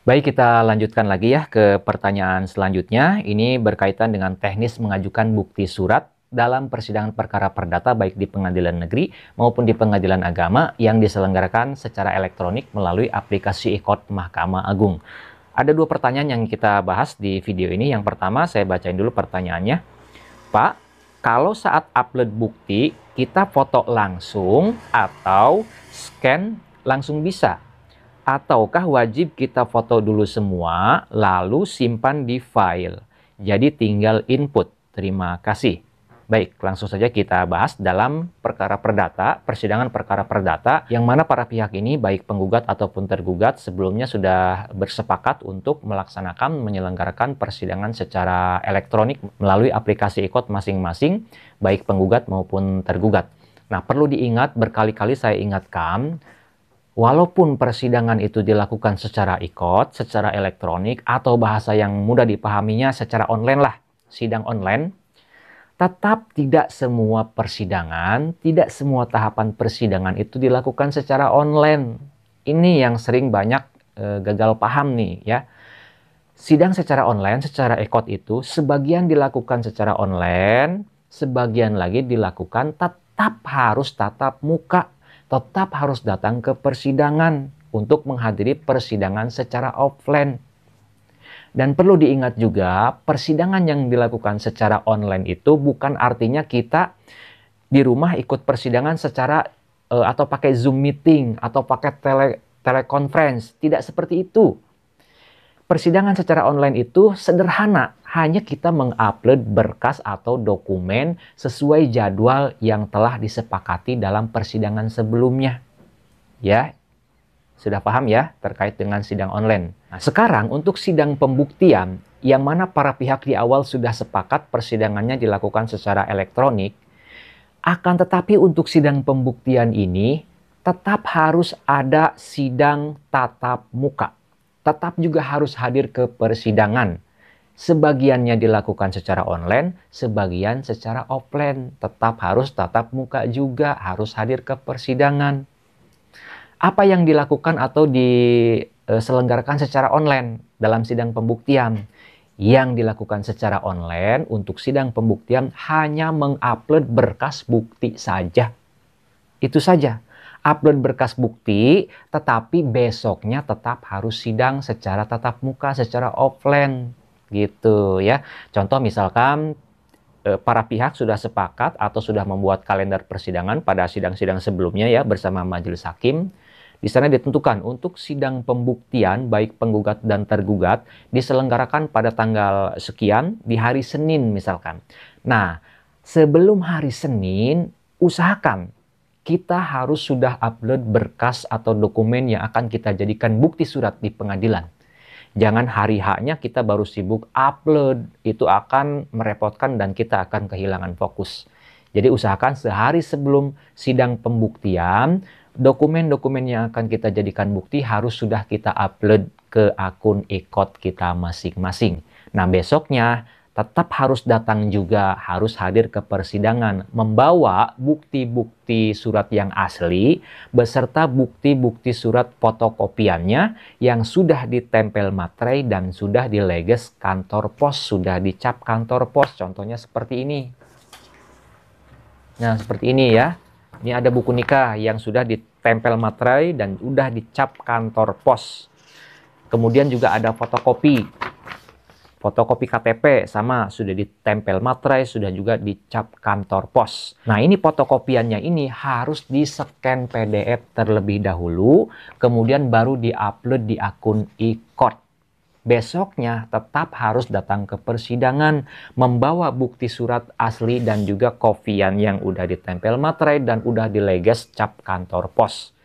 Baik, kita lanjutkan lagi ya ke pertanyaan selanjutnya. Ini berkaitan dengan teknis mengajukan bukti surat dalam persidangan perkara perdata baik di pengadilan negeri maupun di pengadilan agama yang diselenggarakan secara elektronik melalui aplikasi e-court Mahkamah Agung. Ada dua pertanyaan yang kita bahas di video ini. Yang pertama, saya bacain dulu pertanyaannya. Pak, kalau saat upload bukti, kita foto langsung atau scan langsung bisa? Ataukah wajib kita foto dulu semua, lalu simpan di file? Jadi tinggal input. Terima kasih. Baik, langsung saja kita bahas dalam perkara perdata, persidangan perkara perdata, yang mana para pihak ini, baik penggugat ataupun tergugat, sebelumnya sudah bersepakat untuk melaksanakan, menyelenggarakan persidangan secara elektronik melalui aplikasi e-court masing-masing, baik penggugat maupun tergugat. Nah, perlu diingat, berkali-kali saya ingatkan, walaupun persidangan itu dilakukan secara e-court, secara elektronik, atau bahasa yang mudah dipahaminya secara online lah, sidang online, tetap tidak semua persidangan, tidak semua tahapan persidangan itu dilakukan secara online. Ini yang sering banyak gagal paham nih ya. Sidang secara online, secara e-court itu sebagian dilakukan secara online, sebagian lagi dilakukan tetap harus tatap muka, tetap harus datang ke persidangan untuk menghadiri persidangan secara offline. Dan perlu diingat juga, persidangan yang dilakukan secara online itu bukan artinya kita di rumah ikut persidangan secara atau pakai Zoom meeting atau pakai teleconference. Tidak seperti itu. Persidangan secara online itu sederhana, hanya kita mengupload berkas atau dokumen sesuai jadwal yang telah disepakati dalam persidangan sebelumnya. Ya, sudah paham ya terkait dengan sidang online. Nah, sekarang untuk sidang pembuktian yang mana para pihak di awal sudah sepakat persidangannya dilakukan secara elektronik, akan tetapi untuk sidang pembuktian ini tetap harus ada sidang tatap muka. Tetap juga harus hadir ke persidangan. Sebagiannya dilakukan secara online, sebagian secara offline. Tetap harus tatap muka juga, harus hadir ke persidangan. Apa yang dilakukan atau diselenggarakan secara online dalam sidang pembuktian? Yang dilakukan secara online untuk sidang pembuktian hanya mengupload berkas bukti saja. Itu saja. Upload berkas bukti, tetapi besoknya tetap harus sidang secara tatap muka, secara offline. Gitu ya. Contoh misalkan para pihak sudah sepakat atau sudah membuat kalender persidangan pada sidang-sidang sebelumnya ya bersama majelis hakim. Di sana ditentukan untuk sidang pembuktian baik penggugat dan tergugat diselenggarakan pada tanggal sekian di hari Senin misalkan. Nah, sebelum hari Senin usahakan kita harus sudah upload berkas atau dokumen yang akan kita jadikan bukti surat di pengadilan. Jangan hari H-nya kita baru sibuk upload, itu akan merepotkan dan kita akan kehilangan fokus. Jadi usahakan sehari sebelum sidang pembuktian, dokumen-dokumen yang akan kita jadikan bukti harus sudah kita upload ke akun e-court kita masing-masing. Nah, besoknya tetap harus datang juga, harus hadir ke persidangan, membawa bukti-bukti surat yang asli, beserta bukti-bukti surat fotokopiannya yang sudah ditempel materai dan sudah dileges kantor pos, sudah dicap kantor pos, contohnya seperti ini. Nah, seperti ini ya. Ini ada buku nikah yang sudah ditempel materai dan sudah dicap kantor pos. Kemudian juga ada fotokopi. Fotokopi KTP sama sudah ditempel materai, sudah juga dicap kantor pos. Nah, ini fotokopiannya ini harus di-scan PDF terlebih dahulu, kemudian baru di-upload di akun e-court. Besoknya tetap harus datang ke persidangan, membawa bukti surat asli dan juga kopian yang udah ditempel materai dan udah dileges cap kantor pos.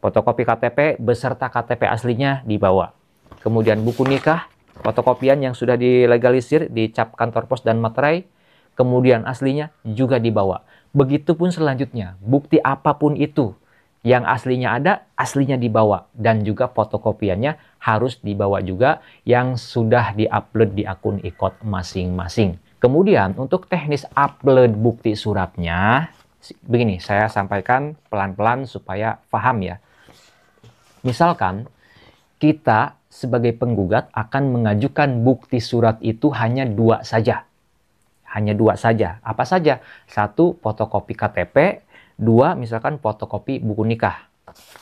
Fotokopi KTP beserta KTP aslinya dibawa. Kemudian buku nikah, fotokopian yang sudah dilegalisir, dicap kantor pos dan materai, kemudian aslinya juga dibawa. Begitupun selanjutnya, bukti apapun itu, yang aslinya ada, aslinya dibawa. Dan juga fotokopiannya harus dibawa juga yang sudah diupload di akun e-court masing-masing. Kemudian untuk teknis upload bukti suratnya, begini, saya sampaikan pelan-pelan supaya paham ya. Misalkan kita sebagai penggugat akan mengajukan bukti surat itu hanya dua saja. Hanya dua saja. Apa saja? Satu, fotokopi KTP. Dua, misalkan fotokopi buku nikah.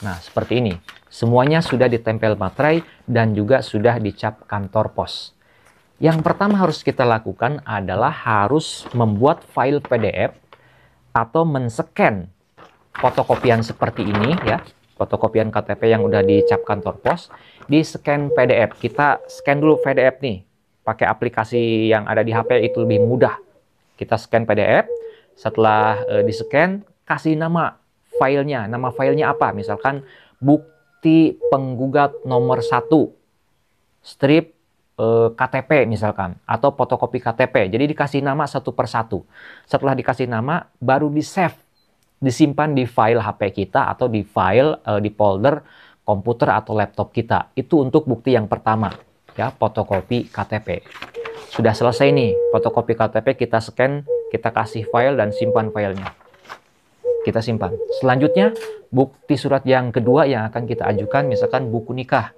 Nah, seperti ini. Semuanya sudah ditempel materai dan juga sudah dicap kantor pos. Yang pertama harus kita lakukan adalah harus membuat file PDF atau men-scan fotokopian seperti ini ya. Fotokopian KTP yang udah dicap kantor pos, di scan PDF. Kita scan dulu PDF nih. Pakai aplikasi yang ada di HP itu lebih mudah. Kita scan PDF, setelah di-scan, kasih nama filenya. Nama filenya apa? Misalkan bukti penggugat nomor 1, strip KTP misalkan, atau fotokopi KTP. Jadi dikasih nama satu persatu. Setelah dikasih nama, baru di-save. Disimpan di file HP kita atau di file di folder komputer atau laptop kita. Itu untuk bukti yang pertama, ya, fotokopi KTP. Sudah selesai nih, fotokopi KTP kita scan, kita kasih file dan simpan filenya. Kita simpan. Selanjutnya, bukti surat yang kedua yang akan kita ajukan, misalkan buku nikah.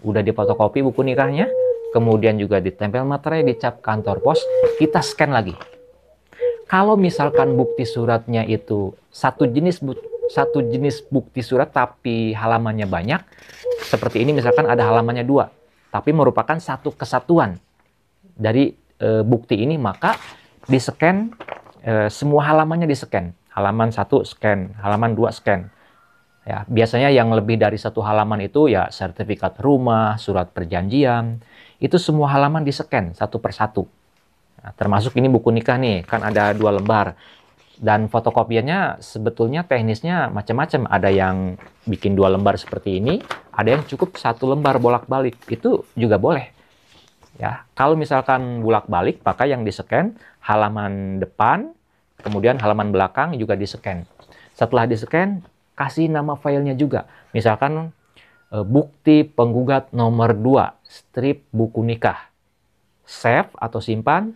Udah difotokopi buku nikahnya, kemudian juga ditempel materai, dicap kantor pos, kita scan lagi. Kalau misalkan bukti suratnya itu satu jenis bukti surat tapi halamannya banyak, seperti ini misalkan ada halamannya 2, tapi merupakan satu kesatuan dari bukti ini, maka di-scan semua halamannya di-scan. Halaman 1 scan, halaman 2 scan. Ya, biasanya yang lebih dari satu halaman itu ya sertifikat rumah, surat perjanjian, itu semua halaman di-scan satu persatu. Nah, termasuk ini buku nikah nih, kan ada 2 lembar. Dan fotokopiannya sebetulnya teknisnya macam-macam. Ada yang bikin 2 lembar seperti ini, ada yang cukup 1 lembar bolak-balik. Itu juga boleh. Ya, kalau misalkan bolak-balik, maka yang di-scan halaman depan, kemudian halaman belakang juga di-scan. Setelah di-scan, kasih nama filenya juga. Misalkan bukti penggugat nomor 2, strip buku nikah. Save atau simpan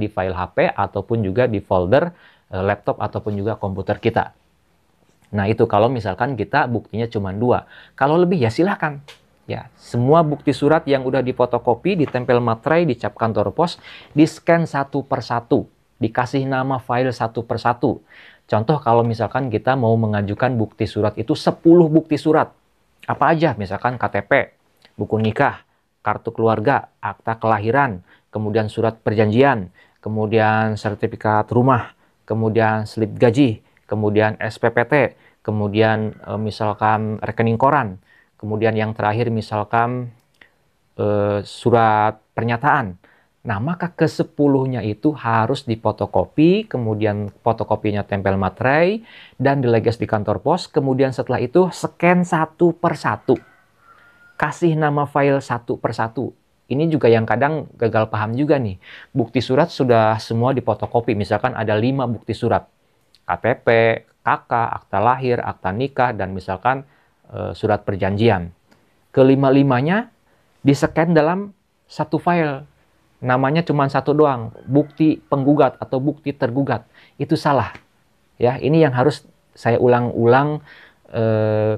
di file HP ataupun juga di folder laptop ataupun juga komputer kita. Nah, itu kalau misalkan kita buktinya cuma 2. Kalau lebih ya silahkan. Ya, semua bukti surat yang udah difotokopi, ditempel materai, dicap kantor pos, di-scan satu persatu, dikasih nama file satu persatu. Contoh kalau misalkan kita mau mengajukan bukti surat itu 10 bukti surat. Apa aja? Misalkan KTP, buku nikah, kartu keluarga, akta kelahiran, kemudian surat perjanjian, kemudian sertifikat rumah, kemudian slip gaji, kemudian SPPT, kemudian misalkan rekening koran, kemudian yang terakhir misalkan surat pernyataan. Nah, maka ke-10-nya itu harus difotokopi, kemudian fotokopinya tempel materai, dan dileges di kantor pos, kemudian setelah itu scan satu persatu. Kasih nama file satu persatu. Ini juga yang kadang gagal paham juga nih. Bukti surat sudah semua difotokopi. Misalkan ada 5 bukti surat. KTP, KK, akta lahir, akta nikah, dan misalkan surat perjanjian. Kelima-limanya di-scan dalam satu file. Namanya cuma satu doang. Bukti penggugat atau bukti tergugat. Itu salah. Ya, ini yang harus saya ulang-ulang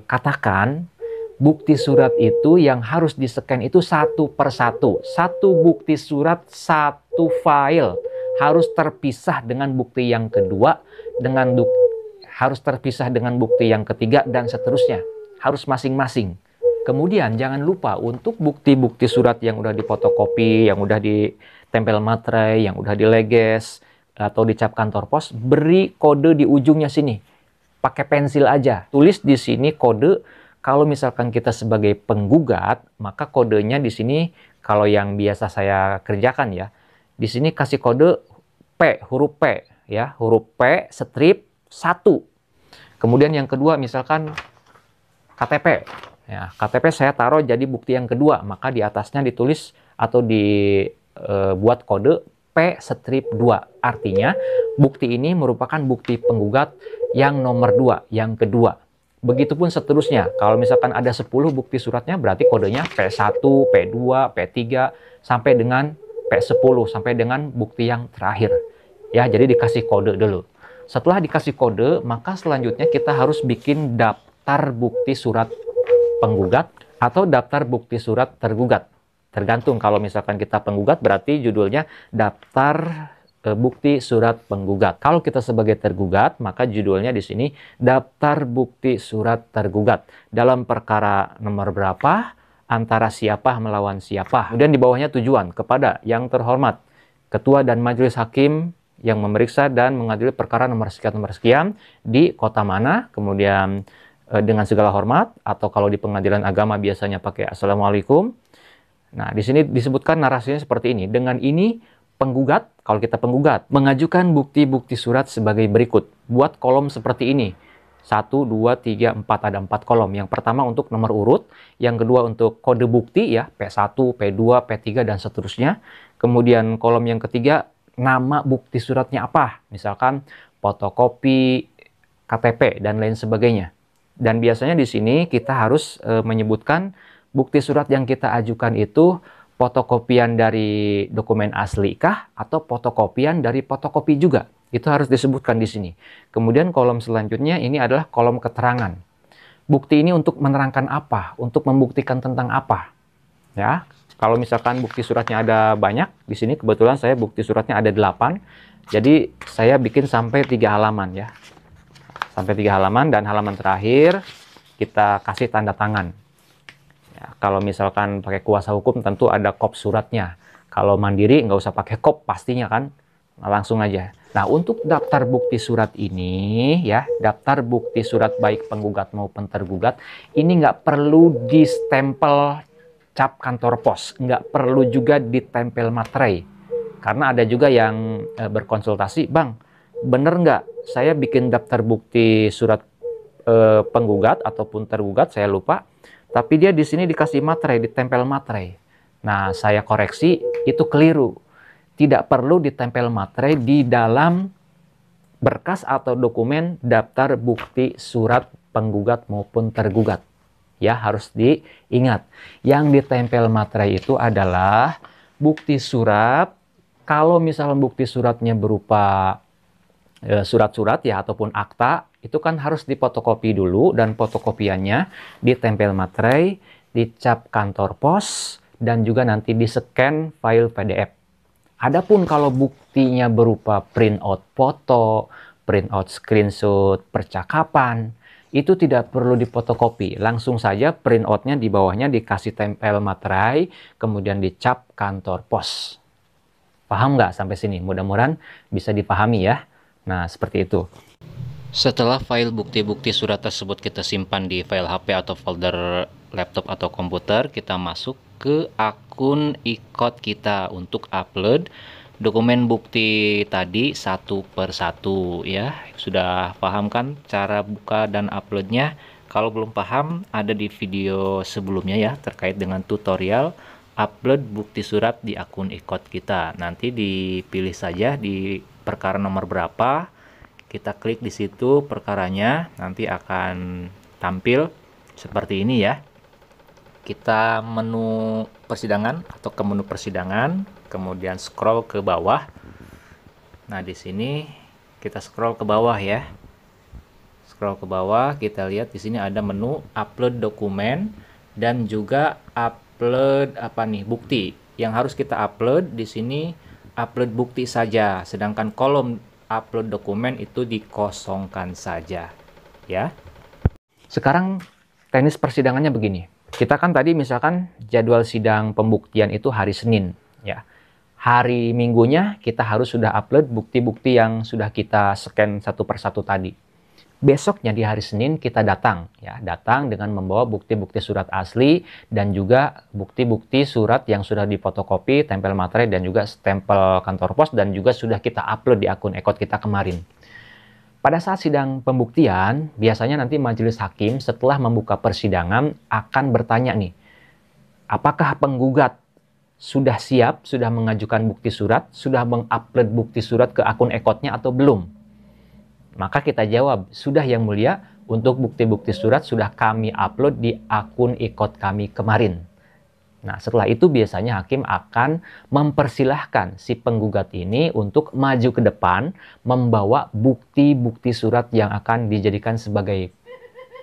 katakan. Bukti surat itu yang harus di-scan itu satu persatu. Satu bukti surat, satu file. Harus terpisah dengan bukti yang kedua, harus terpisah dengan bukti yang ketiga, dan seterusnya. Harus masing-masing. Kemudian jangan lupa untuk bukti-bukti surat yang udah difotokopi, yang udah ditempel materai, yang udah dileges, atau dicap kantor pos, beri kode di ujungnya sini. Pakai pensil aja. Tulis di sini kode. Kalau misalkan kita sebagai penggugat, maka kodenya di sini kalau yang biasa saya kerjakan ya, di sini kasih kode P, huruf P ya, huruf P strip 1. Kemudian yang kedua misalkan KTP. Ya, KTP saya taruh jadi bukti yang kedua, maka di atasnya ditulis atau dibuat kode P strip 2. Artinya bukti ini merupakan bukti penggugat yang nomor 2, yang kedua. Begitupun seterusnya. Kalau misalkan ada 10 bukti suratnya, berarti kodenya P1, P2, P3, sampai dengan P10, sampai dengan bukti yang terakhir. Ya, jadi dikasih kode dulu. Setelah dikasih kode, maka selanjutnya kita harus bikin daftar bukti surat penggugat atau daftar bukti surat tergugat. Tergantung, kalau misalkan kita penggugat berarti judulnya daftar bukti surat penggugat. Kalau kita sebagai tergugat, maka judulnya di sini daftar bukti surat tergugat. Dalam perkara nomor berapa, antara siapa melawan siapa. Kemudian di bawahnya tujuan kepada yang terhormat Ketua dan Majelis Hakim yang memeriksa dan mengadili perkara nomor sekian di kota mana, kemudian dengan segala hormat, atau kalau di pengadilan agama biasanya pakai Assalamualaikum. Nah, di sini disebutkan narasinya seperti ini. Dengan ini, penggugat, kalau kita penggugat, mengajukan bukti-bukti surat sebagai berikut. Buat kolom seperti ini. 1, 2, 3, 4, ada 4 kolom. Yang pertama untuk nomor urut, yang kedua untuk kode bukti ya, P1, P2, P3, dan seterusnya. Kemudian kolom yang ketiga, nama bukti suratnya apa? Misalkan fotokopi, KTP, dan lain sebagainya. Dan biasanya di sini kita harus menyebutkan bukti surat yang kita ajukan itu fotokopian dari dokumen asli kah atau fotokopian dari fotokopi juga. Itu harus disebutkan di sini. Kemudian kolom selanjutnya ini adalah kolom keterangan. Bukti ini untuk menerangkan apa? Untuk membuktikan tentang apa? Ya, kalau misalkan bukti suratnya ada banyak, di sini kebetulan saya bukti suratnya ada 8. Jadi saya bikin sampai 3 halaman ya. Sampai 3 halaman, dan halaman terakhir kita kasih tanda tangan. Ya, kalau misalkan pakai kuasa hukum tentu ada kop suratnya. Kalau mandiri nggak usah pakai kop pastinya kan. Nah, langsung aja. Nah, untuk daftar bukti surat ini ya, daftar bukti surat baik penggugat maupun tergugat, ini nggak perlu distempel cap kantor pos, nggak perlu juga ditempel materai. Karena ada juga yang berkonsultasi, Bang, bener nggak saya bikin daftar bukti surat penggugat ataupun tergugat, saya lupa, tapi dia di sini dikasih materai, ditempel materai. Nah, saya koreksi, itu keliru. Tidak perlu ditempel materai di dalam berkas atau dokumen daftar bukti surat penggugat maupun tergugat. Ya, harus diingat. Yang ditempel materai itu adalah bukti surat. Kalau misalnya bukti suratnya berupa surat-surat ya ataupun akta, itu kan harus difotokopi dulu, dan fotokopiannya ditempel materai, dicap kantor pos, dan juga nanti di-scan file PDF. Adapun kalau buktinya berupa printout foto, printout screenshot percakapan, itu tidak perlu difotokopi. Langsung saja printoutnya di bawahnya dikasih tempel materai, kemudian dicap kantor pos. Paham nggak sampai sini? Mudah-mudahan bisa dipahami ya. Nah, seperti itu. Setelah file bukti-bukti surat tersebut kita simpan di file HP atau folder laptop atau komputer, kita masuk ke akun e-code kita untuk upload dokumen bukti tadi satu per satu ya. Sudah paham kan cara buka dan uploadnya? Kalau belum paham, ada di video sebelumnya ya terkait dengan tutorial upload bukti surat di akun e-code kita. Nanti dipilih saja di perkara nomor berapa, kita klik di situ perkaranya, nanti akan tampil seperti ini ya. Kita menu persidangan atau ke menu persidangan, kemudian scroll ke bawah. Nah, di sini kita scroll ke bawah ya. Scroll ke bawah, kita lihat di sini ada menu upload dokumen dan juga upload bukti. Yang harus kita upload di sini upload bukti saja, sedangkan kolom upload dokumen itu dikosongkan saja ya. Sekarang teknis persidangannya begini. Kita kan tadi misalkan jadwal sidang pembuktian itu hari Senin ya. Hari Minggunya kita harus sudah upload bukti-bukti yang sudah kita scan satu persatu tadi. Besoknya di hari Senin kita datang ya, datang dengan membawa bukti-bukti surat asli dan juga bukti-bukti surat yang sudah difotokopi, tempel materai dan juga stempel kantor pos, dan juga sudah kita upload di akun e-code kita kemarin. Pada saat sidang pembuktian, biasanya nanti majelis hakim setelah membuka persidangan akan bertanya nih, apakah penggugat sudah siap, sudah mengajukan bukti surat, sudah mengupload bukti surat ke akun e-code-nya atau belum? Maka kita jawab, sudah yang mulia, untuk bukti-bukti surat sudah kami upload di akun e-code kami kemarin. Nah, setelah itu biasanya hakim akan mempersilahkan si penggugat ini untuk maju ke depan, membawa bukti-bukti surat yang akan dijadikan sebagai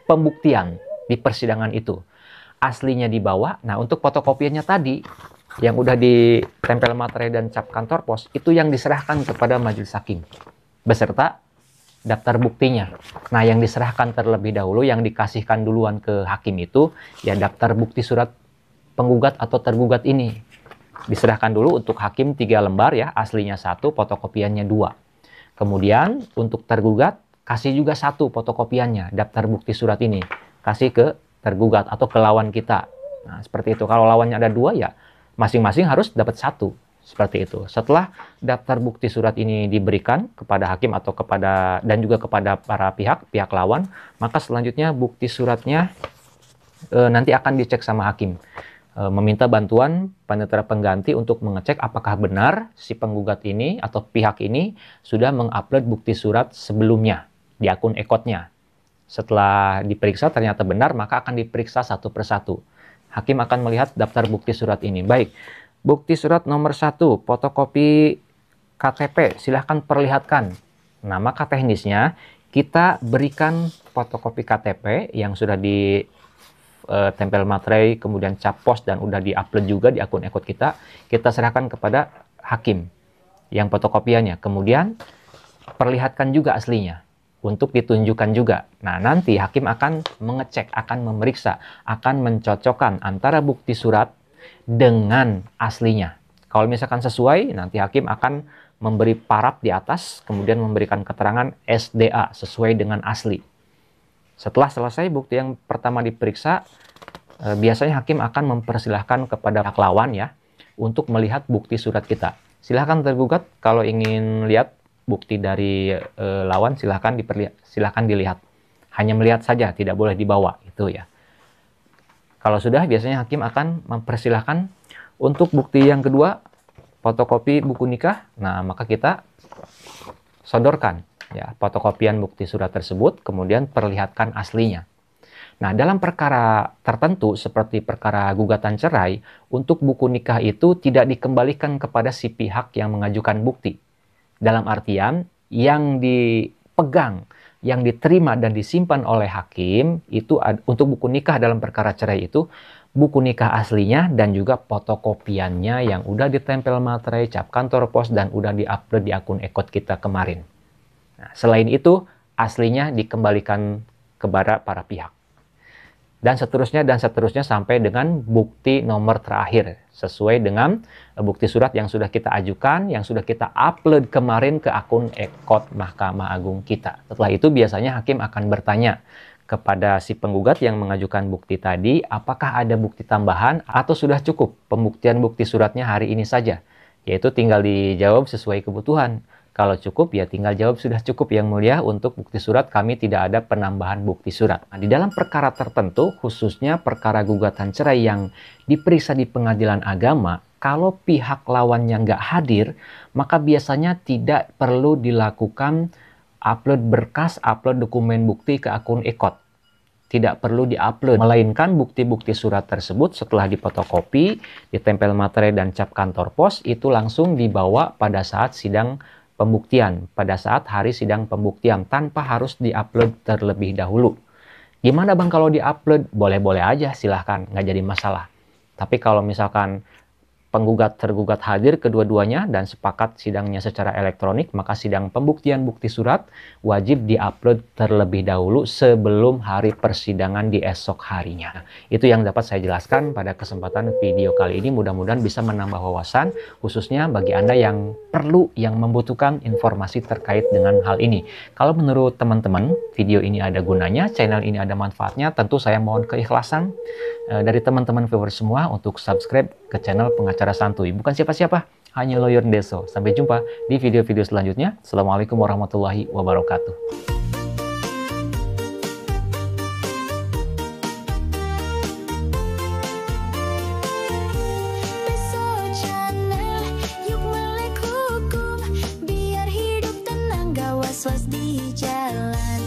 pembuktian di persidangan itu. aslinya dibawa. Nah, untuk fotokopiannya tadi yang udah ditempel materai dan cap kantor pos, itu yang diserahkan kepada majelis hakim beserta daftar buktinya. Nah, yang diserahkan terlebih dahulu, yang dikasihkan duluan ke hakim itu ya daftar bukti surat penggugat atau tergugat ini. Diserahkan dulu untuk hakim 3 lembar ya, aslinya 1, fotokopiannya 2. Kemudian untuk tergugat kasih juga 1 fotokopiannya, daftar bukti surat ini kasih ke tergugat atau ke lawan kita. Nah, seperti itu. Kalau lawannya ada 2 ya masing-masing harus dapat 1. Seperti itu. Setelah daftar bukti surat ini diberikan kepada hakim atau kepada dan juga kepada para pihak lawan, maka selanjutnya bukti suratnya nanti akan dicek sama hakim. Meminta bantuan panitera pengganti untuk mengecek apakah benar si penggugat ini atau pihak ini sudah mengupload bukti surat sebelumnya di akun e-code-nya. Setelah diperiksa ternyata benar, maka akan diperiksa satu persatu. Hakim akan melihat daftar bukti surat ini. Baik, bukti surat nomor 1, fotokopi KTP, silahkan perlihatkan. Nah, maka teknisnya kita berikan fotokopi KTP yang sudah ditempel materai, kemudian cap pos dan udah diupload juga di akun e-code kita. Kita serahkan kepada hakim yang fotokopiannya. Kemudian perlihatkan juga aslinya untuk ditunjukkan juga. Nah, nanti hakim akan mengecek, akan memeriksa, akan mencocokkan antara bukti surat dengan aslinya. Kalau misalkan sesuai, nanti hakim akan memberi paraf di atas, kemudian memberikan keterangan SDA sesuai dengan asli. Setelah selesai bukti yang pertama diperiksa, biasanya hakim akan mempersilahkan kepada pihak lawan ya untuk melihat bukti surat kita. Silahkan tergugat kalau ingin lihat bukti dari lawan, silahkan dilihat. Hanya melihat saja, tidak boleh dibawa, itu ya. Kalau sudah, biasanya hakim akan mempersilahkan untuk bukti yang kedua, fotokopi buku nikah. Nah, maka kita sodorkan ya fotokopian bukti surat tersebut, kemudian perlihatkan aslinya. Nah, dalam perkara tertentu seperti perkara gugatan cerai, untuk buku nikah itu tidak dikembalikan kepada si pihak yang mengajukan bukti. Dalam artian, yang dipegang, yang diterima dan disimpan oleh hakim, itu untuk buku nikah dalam perkara cerai itu, buku nikah aslinya dan juga fotokopiannya yang udah ditempel materai, cap kantor pos, dan udah diupload di akun e-code kita kemarin. Nah, selain itu, aslinya dikembalikan kepada para pihak. Dan seterusnya sampai dengan bukti nomor terakhir sesuai dengan bukti surat yang sudah kita ajukan, yang sudah kita upload kemarin ke akun e-code Mahkamah Agung kita. Setelah itu biasanya hakim akan bertanya kepada si penggugat yang mengajukan bukti tadi, apakah ada bukti tambahan atau sudah cukup pembuktian bukti suratnya hari ini saja, yaitu tinggal dijawab sesuai kebutuhan. Kalau cukup, ya tinggal jawab sudah cukup Yang Mulia, untuk bukti surat kami tidak ada penambahan bukti surat. Nah, di dalam perkara tertentu, khususnya perkara gugatan cerai yang diperiksa di pengadilan agama, kalau pihak lawannya nggak hadir, maka biasanya tidak perlu dilakukan upload berkas, upload dokumen bukti ke akun e-code. Tidak perlu diupload, melainkan bukti-bukti surat tersebut setelah difotokopi, ditempel materai dan cap kantor pos, itu langsung dibawa pada saat sidang pembuktian, pada saat hari sidang pembuktian, tanpa harus diupload terlebih dahulu. Gimana Bang kalau diupload? Boleh-boleh aja, silahkan, nggak jadi masalah. Tapi kalau misalkan penggugat tergugat hadir kedua-duanya dan sepakat sidangnya secara elektronik, maka sidang pembuktian bukti surat wajib diupload terlebih dahulu sebelum hari persidangan di esok harinya. Nah, itu yang dapat saya jelaskan pada kesempatan video kali ini. Mudah-mudahan bisa menambah wawasan, khususnya bagi Anda yang membutuhkan informasi terkait dengan hal ini. Kalau menurut teman-teman video ini ada gunanya, channel ini ada manfaatnya, tentu saya mohon keikhlasan dari teman-teman viewers semua untuk subscribe ke channel Pengacara Santuy. Bukan siapa-siapa, hanya Lawyer Deso. Sampai jumpa di video-video selanjutnya. Assalamualaikum warahmatullahi wabarakatuh. Was di jalan